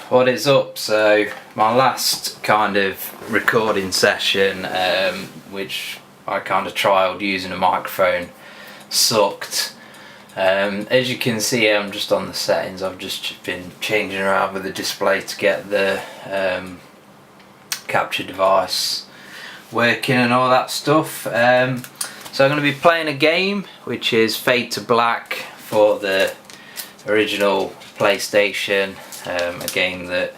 What is up? So my last kind of recording session, which I kind of trialled using a microphone, sucked. As you can see, I'm just on the settings. I've just been changing around with the display to get the capture device working and all that stuff. So I'm going to be playing a game which is Fade to Black for the original PlayStation, a game that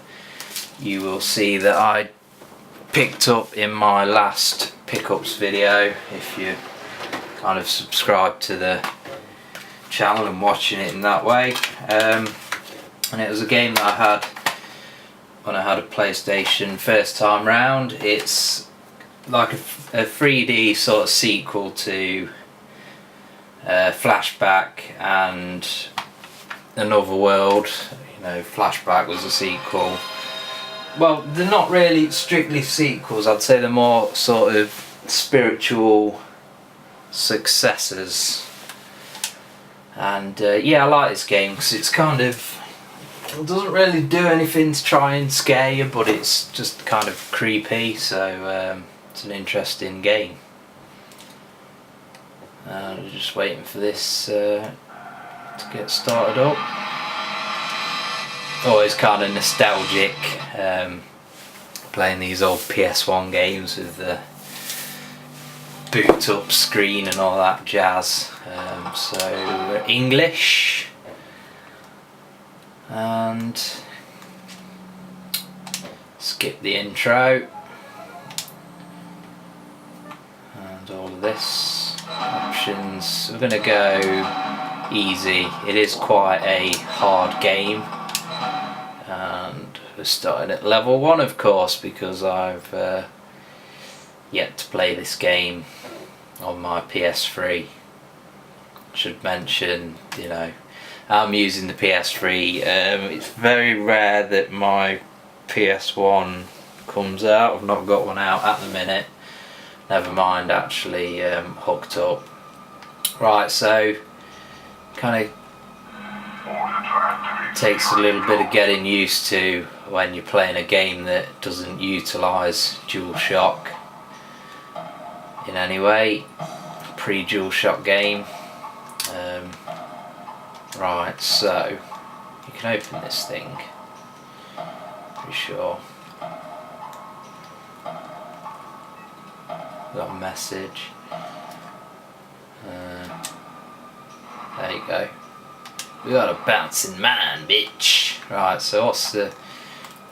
you will see that I picked up in my last pickups video if you kind of subscribe to the channel and watching it in that way. And it was a game that I had when I had a PlayStation first time round. It's like a 3D sort of sequel to Flashback and Another World. You know, Flashback was a sequel. Well, they're not really strictly sequels. I'd say they're more sort of spiritual successors. And yeah, I like this game because it's kind of, it doesn't really do anything to try and scare you, but it's just kind of creepy. So it's an interesting game. We're just waiting for this to get started up. Always kind of nostalgic playing these old PS1 games with the boot up screen and all that jazz. So English, and skip the intro and all of this. Options, we're going to go easy. It is quite a hard game, and we're starting at level 1 of course because I've yet to play this game on my PS3. Should mention, you know, I'm using the PS3. It's very rare that my PS1 comes out. I've not got one out at the minute. Never mind actually hooked up. Right, so kind of takes a little bit of getting used to when you're playing a game that doesn't utilise DualShock in any way. Pre-DualShock game. Right, so you can open this thing. Pretty sure. Got a message. There you go. We got a bouncing man, bitch. Right, so what's the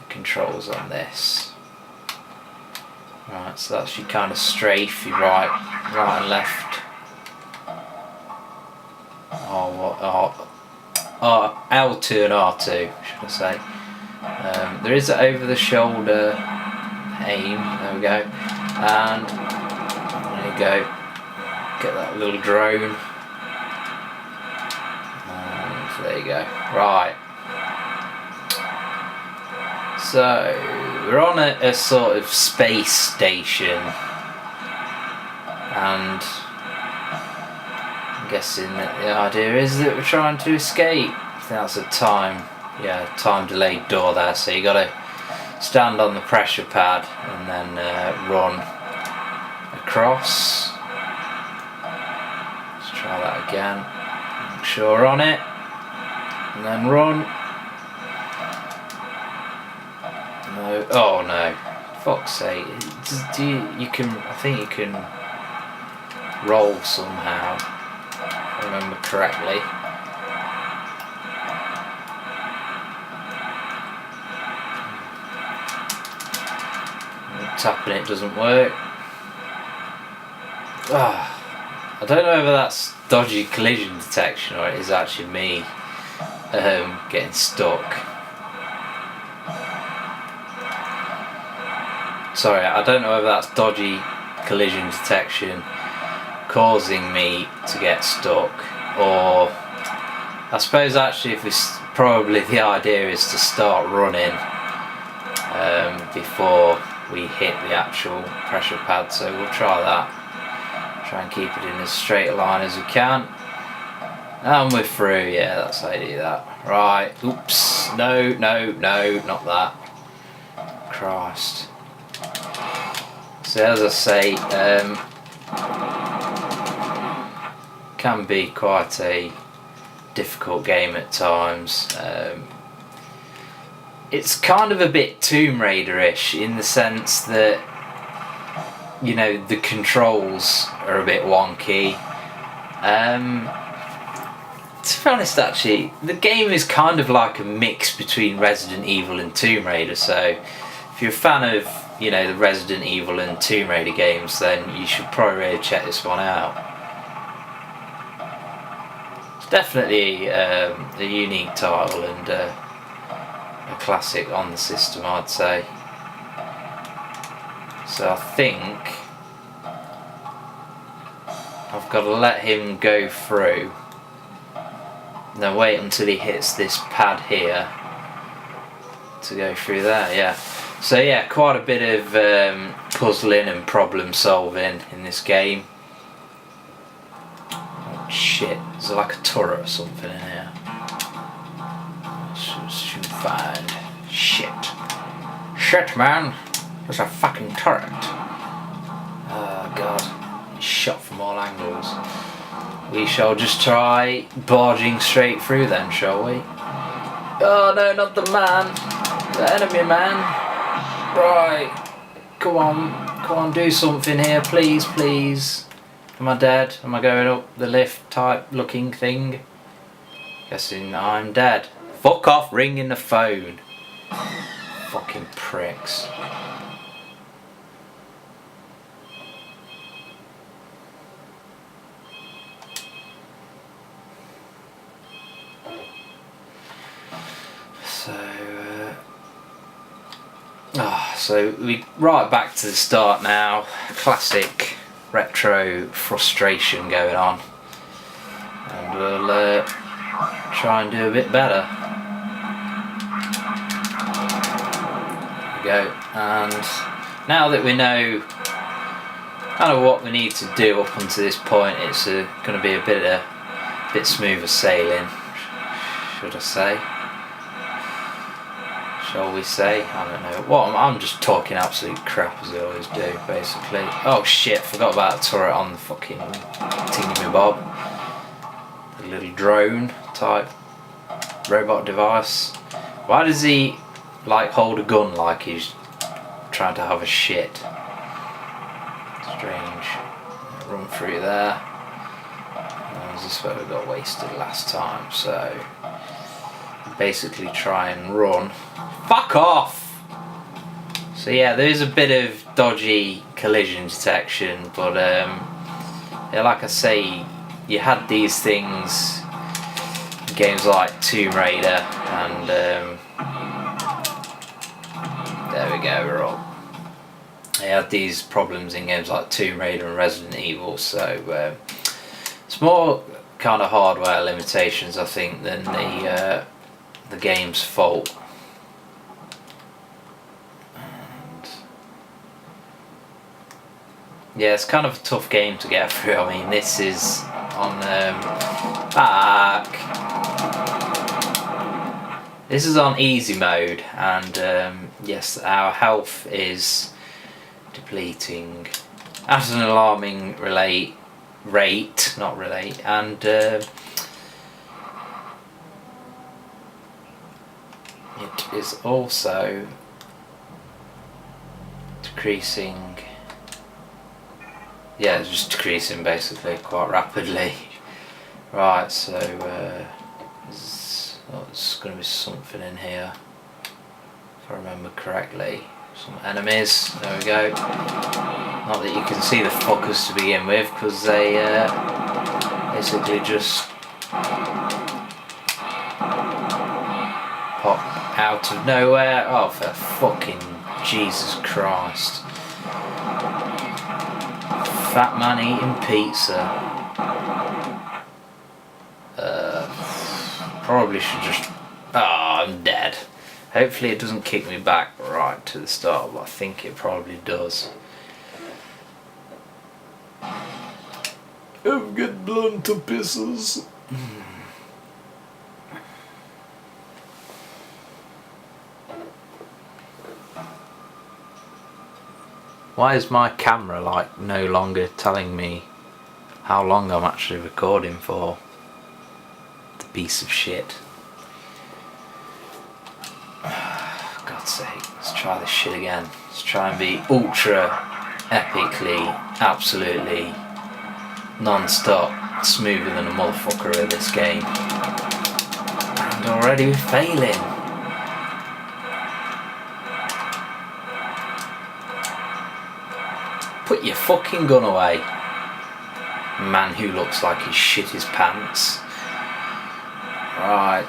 controls on this? Right, so that's your kind of strafe, your right and left. L2 and R2, should I say. There is an over the shoulder aim, there we go. And there you go. Get that little drone. And there you go. Right. So we're on a sort of space station, and I'm guessing that the idea is that we're trying to escape. I think that's a time delayed door there, so you gotta stand on the pressure pad and then run across. Let's try that again. Make sure we're on it, and then run. No, oh no! Fuck's sake! I think you can roll somehow. If I remember correctly. Tapping it doesn't work. I don't know whether that's dodgy collision detection or it is actually me getting stuck. Sorry, I don't know whether that's dodgy collision detection causing me to get stuck, or I suppose actually if it's probably the idea is to start running before we hit the actual pressure pad, so we'll try that. Try and keep it in as straight a line as we can. And we're through, yeah, that's how you do that. Right, oops, no, not that. Christ. So as I say, can be quite a difficult game at times. It's kind of a bit Tomb Raider-ish in the sense that, you know, the controls are a bit wonky. To be honest, actually, the game is kind of like a mix between Resident Evil and Tomb Raider, so if you're a fan of, you know, the Resident Evil and Tomb Raider games, then you should probably really check this one out. It's definitely a unique title and a classic on the system, I'd say. So I think I've got to let him go through. Now wait until he hits this pad here to go through there, yeah. So yeah, quite a bit of puzzling and problem solving in this game. Oh shit, is there like a turret or something in here? Should find. Shit. Shit, man! There's a fucking turret. Oh god, he's shot from all angles. We shall just try barging straight through then, shall we? Oh no, not the man. The enemy man. Right. Come on, do something here, please, please. Am I dead? Am I going up the lift type looking thing? Guessing I'm dead. Fuck off ringing the phone. Fucking pricks. So we right back to the start now. Classic retro frustration going on, and we'll try and do a bit better. There we go. And now that we know kind of what we need to do up until this point, it's going to be a bit smoother sailing, should I say? Shall we say? I don't know. What I'm just talking absolute crap as I always do, basically. Oh shit! Forgot about the turret on the fucking thingy-my-bob. The little drone type robot device. Why does he like hold a gun like he's trying to have a shit? Strange. Run through there. This is where we got wasted last time. So basically try and run. Fuck off! So yeah, there is a bit of dodgy collision detection, but yeah, like I say, you had these things in games like Tomb Raider, and there we go, we're up. You had these problems in games like Tomb Raider and Resident Evil, so it's more kind of hardware limitations, I think, than the game's fault. Yeah, it's kind of a tough game to get through. I mean, this is on back. This is on easy mode, and yes, our health is depleting at an alarming rate, and it is also decreasing. Yeah, it's just decreasing basically quite rapidly. Right, so there's going to be something in here, if I remember correctly. Some enemies, there we go. Not that you can see the fuckers to begin with, because they basically just pop out of nowhere. Oh, for fucking Jesus Christ. Fat man eating pizza. Probably should just... Ah, I'm dead. Hopefully it doesn't kick me back right to the start, but I think it probably does. I've got blunt to pieces. Why is my camera like no longer telling me how long I'm actually recording for? The piece of shit. For God's sake, let's try this shit again. Let's try and be ultra epically, absolutely non-stop smoother than a motherfucker at this game. And already we're failing. Put your fucking gun away. Man who looks like he shit his pants. Right.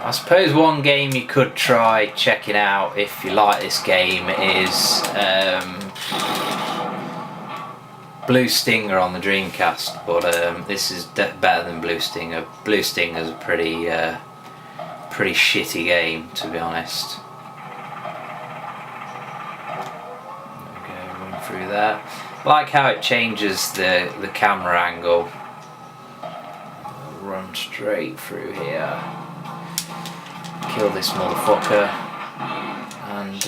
I suppose one game you could try checking out if you like this game is Blue Stinger on the Dreamcast, but this is better than Blue Stinger. Blue Stinger's a pretty shitty game, to be honest. There we go, run through that. I like how it changes the camera angle. Run straight through here. Kill this motherfucker and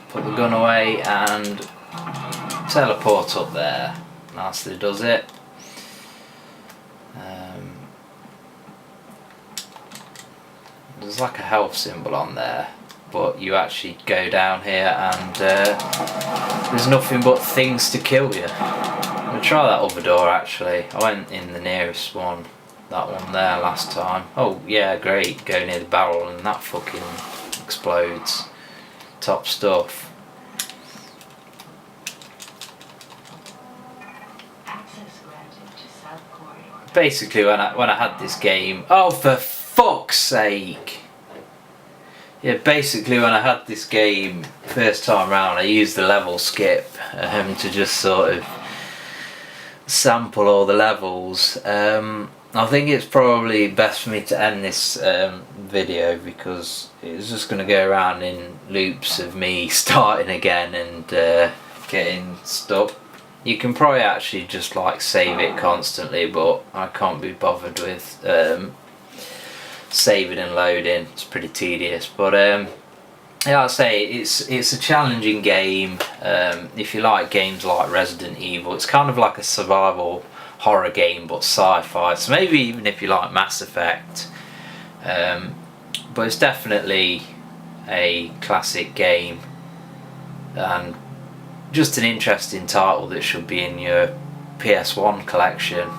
put the gun away and teleport up there. Nicely does it. There's like a health symbol on there, but you actually go down here and there's nothing but things to kill you. I'm going to try that other door actually. I went in the nearest one. That one there last time. Oh yeah, great. Go near the barrel and that fucking explodes. Top stuff. Basically, when I had this game, oh for fuck's sake! Yeah, basically when I had this game first time round, I used the level skip to just sort of sample all the levels. I think it's probably best for me to end this video because it's just going to go around in loops of me starting again and getting stuck. You can probably actually just like save it constantly, but I can't be bothered with saving and loading. It's pretty tedious, but yeah, I'd say it's a challenging game. If you like games like Resident Evil, it's kind of like a survival horror game but sci-fi, so maybe even if you like Mass Effect, but it's definitely a classic game and just an interesting title that should be in your PS1 collection.